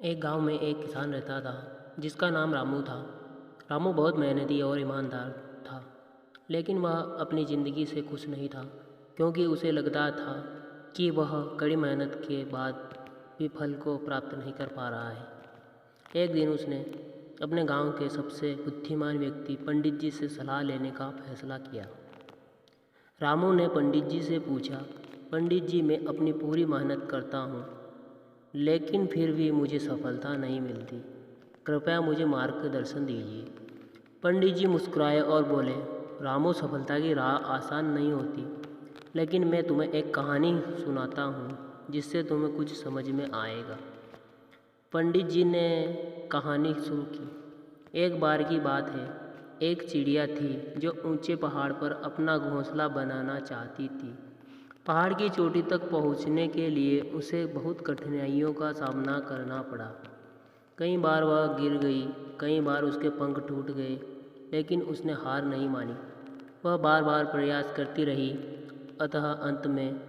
एक गांव में एक किसान रहता था जिसका नाम रामू था। रामू बहुत मेहनती और ईमानदार था, लेकिन वह अपनी ज़िंदगी से खुश नहीं था क्योंकि उसे लगता था कि वह कड़ी मेहनत के बाद भी फल को प्राप्त नहीं कर पा रहा है। एक दिन उसने अपने गांव के सबसे बुद्धिमान व्यक्ति पंडित जी से सलाह लेने का फैसला किया। रामू ने पंडित जी से पूछा, पंडित जी, मैं अपनी पूरी मेहनत करता हूँ लेकिन फिर भी मुझे सफलता नहीं मिलती, कृपया मुझे मार्गदर्शन दीजिए। पंडित जी मुस्कुराए और बोले, रामू, सफलता की राह आसान नहीं होती, लेकिन मैं तुम्हें एक कहानी सुनाता हूँ जिससे तुम्हें कुछ समझ में आएगा। पंडित जी ने कहानी शुरू की। एक बार की बात है, एक चिड़िया थी जो ऊंचे पहाड़ पर अपना घोंसला बनाना चाहती थी। पहाड़ की चोटी तक पहुंचने के लिए उसे बहुत कठिनाइयों का सामना करना पड़ा। कई बार वह गिर गई, कई बार उसके पंख टूट गए, लेकिन उसने हार नहीं मानी। वह बार बार प्रयास करती रही, अतः अंत में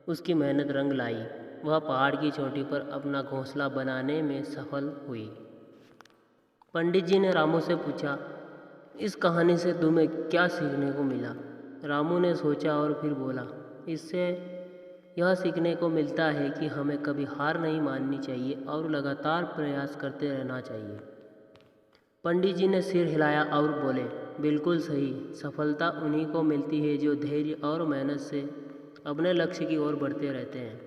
उसकी मेहनत रंग लाई। वह पहाड़ की चोटी पर अपना घोंसला बनाने में सफल हुई। पंडित जी ने रामू से पूछा, इस कहानी से तुम्हें क्या सीखने को मिला? रामू ने सोचा और फिर बोला, इससे यह सीखने को मिलता है कि हमें कभी हार नहीं माननी चाहिए और लगातार प्रयास करते रहना चाहिए। पंडित जी ने सिर हिलाया और बोले, बिल्कुल सही, सफलता उन्हीं को मिलती है जो धैर्य और मेहनत से अपने लक्ष्य की ओर बढ़ते रहते हैं।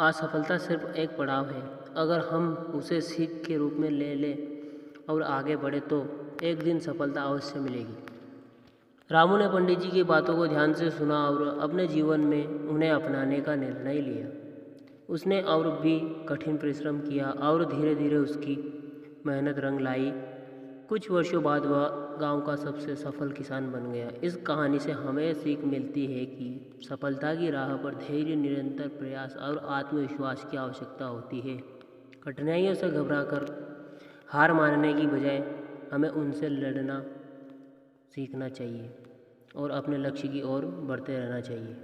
असफलता सिर्फ एक पड़ाव है, अगर हम उसे सीख के रूप में ले लें और आगे बढ़े तो एक दिन सफलता अवश्य मिलेगी। रामू ने पंडित जी की बातों को ध्यान से सुना और अपने जीवन में उन्हें अपनाने का निर्णय लिया। उसने और भी कठिन परिश्रम किया और धीरे धीरे उसकी मेहनत रंग लाई। कुछ वर्षों बाद वह गांव का सबसे सफल किसान बन गया। इस कहानी से हमें सीख मिलती है कि सफलता की राह पर धैर्य, निरंतर प्रयास और आत्मविश्वास की आवश्यकता होती है। कठिनाइयों से घबराकर हार मानने की बजाय हमें उनसे लड़ना सीखना चाहिए और अपने लक्ष्य की ओर बढ़ते रहना चाहिए।